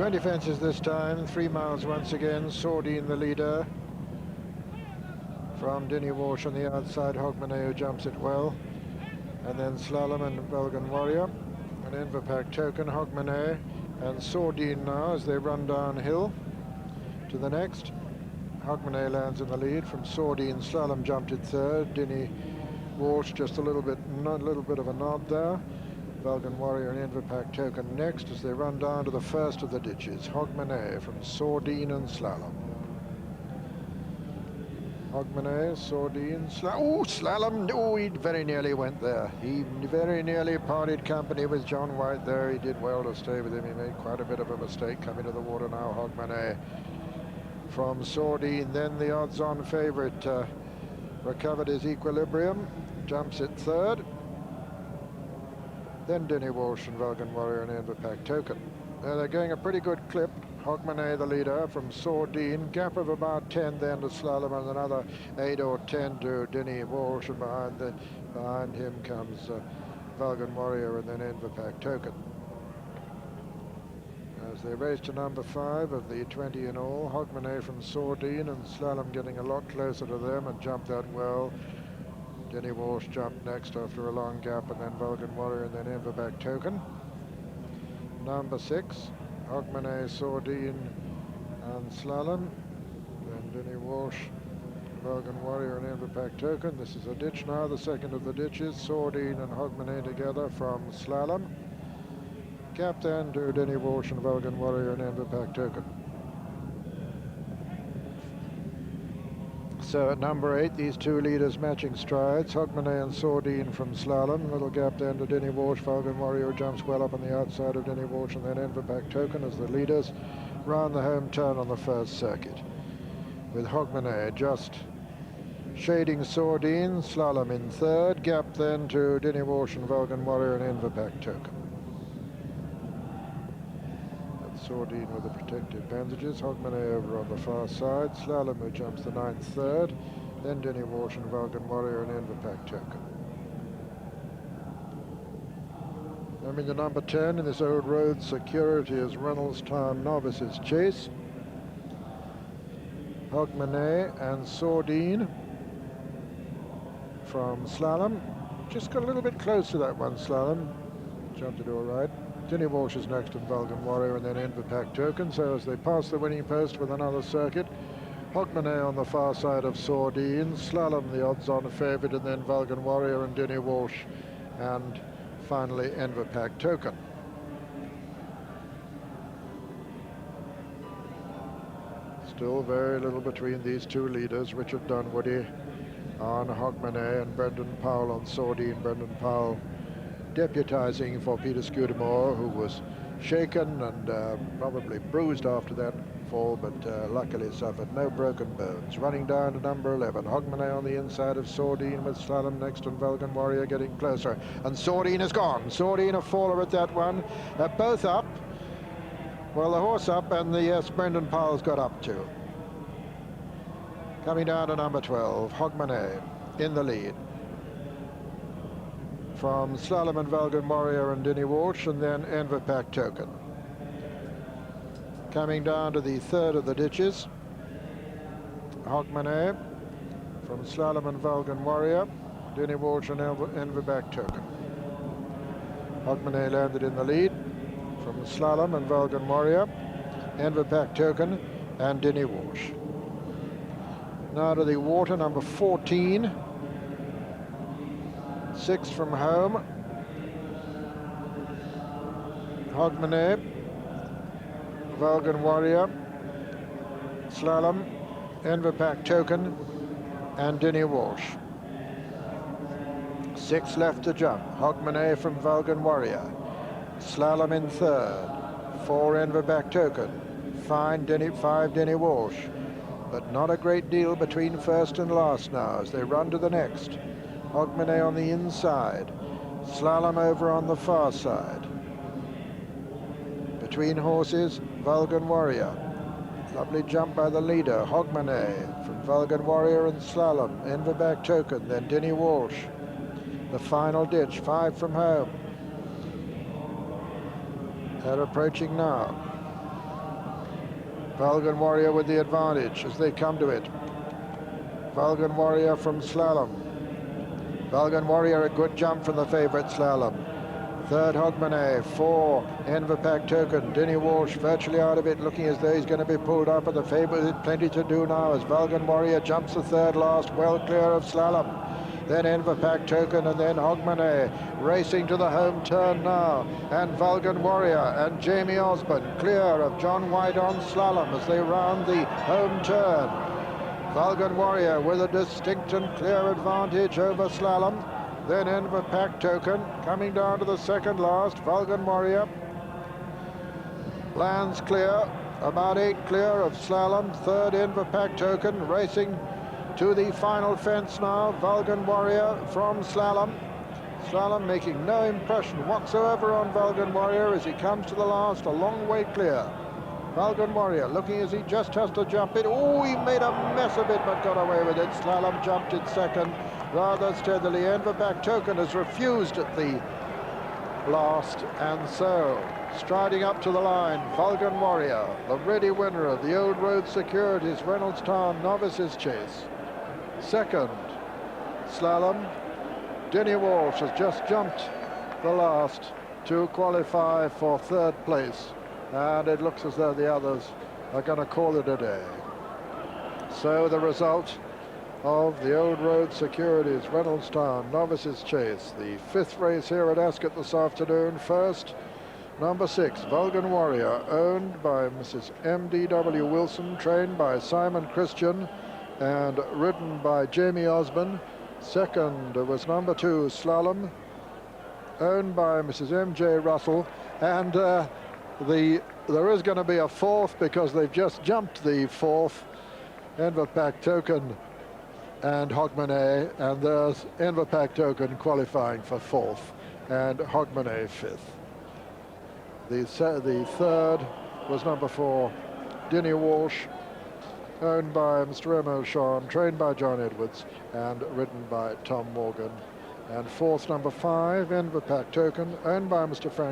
20 fences this time, 3 miles once again. Sordine the leader. From Denny Walsh on the outside, Hogmanay who jumps it well. And then Slalom and Vulgan Warrior. And Inverpack Token, Hogmanay and Sordine now as they run downhill to the next. Hogmanay lands in the lead. From Sordine, Slalom jumped it third. Denny Walsh just a little bit of a nod there. Vulgan Warrior and Inverpack Token next as they run down to the first of the ditches. Hogmanay from Sordine and Slalom. Hogmanay, Sordine, Slalom. Oh, Slalom! Oh, he very nearly went there. He very nearly parted company with John White there. He did well to stay with him. He made quite a bit of a mistake coming to the water now. Hogmanay from Sordine. Then the odds-on favourite recovered his equilibrium. Jumps it third. Then Denny Walsh and Vulgan Warrior and Inverpack Token. They're going a pretty good clip. Hogmanay the leader from Sordine. Gap of about 10 then to Slalom and another 8 or 10 to Denny Walsh. And behind him comes Vulgan Warrior and then Inverpack Token. As they race to number 5 of the 20 in all, Hogmanay from Sordine and Slalom getting a lot closer to them and jumped that well. Denny Walsh jumped next after a long gap, and then Vulgan Warrior and then Inverpack Token. Number 6, Hogmanay, Sordine and Slalom. Then Denny Walsh, Vulgan Warrior and Inverpack Token. This is a ditch now, the second of the ditches. Sordine and Hogmanay together from Slalom. Gap then to Denny Walsh and Vulgan Warrior and Inverpack Token. So at number 8, these two leaders matching strides. Hogmanay and Sordine from Slalom. Little gap then to Denny Walsh. Vulgan Warrior jumps well up on the outside of Denny Walsh and then Inverpack Token as the leaders round the home turn on the first circuit. With Hogmanay just shading Sordine. Slalom in third. Gap then to Denny Walsh and Vulgan Warrior and Inverpack Token. Sordine with the protective bandages. Hogmanay over on the far side. Slalom who jumps the 9th third. Then Denny Walsh and Vulgan Warrior and Inverpack Token. I mean, the number 10 in this old road security is Reynoldstown Novices chase. Hogmanay and Sordine from Slalom. Just got a little bit close to that one, Slalom. Jumped it all right. Denny Walsh is next and Vulgan Warrior and then Inverpack Token. So as they pass the winning post with another circuit, Hogmanay on the far side of Sordine, Slalom the odds-on favourite, and then Vulgan Warrior and Denny Walsh, and finally Inverpack Token. Still very little between these two leaders. Richard Dunwoody on Hogmanay and Brendan Powell on Sordine. Brendan Powell deputizing for Peter Scudamore, who was shaken and probably bruised after that fall, but luckily suffered no broken bones. Running down to number 11, Hogmanay on the inside of Sordine with Slalom next and Vulgan Warrior getting closer. And Sordine is gone. Sordine a faller at that one. Both up. Well, the horse up and the yes, Brendan Powell's got up too. Coming down to number 12, Hogmanay in the lead. From Slalom and Vulgan Warrior and Denny Walsh, and then Inverpack Token. Coming down to the third of the ditches, Hogmanay from Slalom and Vulgan Warrior, Denny Walsh and Inverpack Token. Hogmanay landed in the lead from Slalom and Vulgan Warrior, Inverpack Token and Denny Walsh. Now to the water, number 14. 6 from home. Hogmanay, Vulgan Warrior, Slalom, Inverpack Token, and Denny Walsh. 6 left to jump. Hogmanay from Vulgan Warrior. Slalom in third. 4 Inverpack Token. 5 Denny Walsh. But not a great deal between first and last now as they run to the next. Hogmanay on the inside, Slalom over on the far side. Between horses, Vulgan Warrior. Lovely jump by the leader, Hogmanay, from Vulgan Warrior and Slalom. Inverpack Token, then Denny Walsh. The final ditch, 5 from home. They're approaching now. Vulgan Warrior with the advantage as they come to it. Vulgan Warrior from Slalom. Vulgan Warrior, a good jump from the favourite Slalom. Third, Hogmanay. 4, Enverpack Token. Denny Walsh virtually out of it, looking as though he's going to be pulled up, but the favourite has plenty to do now as Vulgan Warrior jumps the third last, well clear of Slalom. Then Enverpack Token, and then Hogmanay racing to the home turn now. And Vulgan Warrior and Jamie Osborne clear of John White on Slalom as they round the home turn. Vulgan Warrior with a distinct and clear advantage over Slalom. Then Enverpack Token coming down to the second last. Vulgan Warrior lands clear, about 8 clear of Slalom. Third, Enverpack Token racing to the final fence now. Vulgan Warrior from Slalom. Slalom making no impression whatsoever on Vulgan Warrior as he comes to the last, a long way clear. Vulgan Warrior looking as he just has to jump it. Oh, he made a mess of it but got away with it. Slalom jumped it second rather steadily. Enverpack Token has refused at the last, and so striding up to the line, Vulgan Warrior, the ready winner of the Old Road Securities Reynoldstown Novices Chase. Second, Slalom. Denny Walsh has just jumped the last to qualify for third place, and it looks as though the others are going to call it a day. So the result of the Old Road Securities Reynoldstown Novices Chase, the 5th race here at Ascot this afternoon. First, number 6, Vulgan Warrior, owned by Mrs. M.D.W. Wilson, trained by Simon Christian and ridden by Jamie Osborne. Second was number 2, Slalom, owned by Mrs. M.J. Russell, and there is going to be a 4th because they've just jumped the 4th, Enverpack Token and Hogmanay, and there's Enverpack Token qualifying for 4th and Hogmanay 5th. The third was number 4, Denny Walsh, owned by Mr. Remo Sean, trained by John Edwards and ridden by Tom Morgan. And 4th, number 5, Enverpack Token, owned by Mr. Frank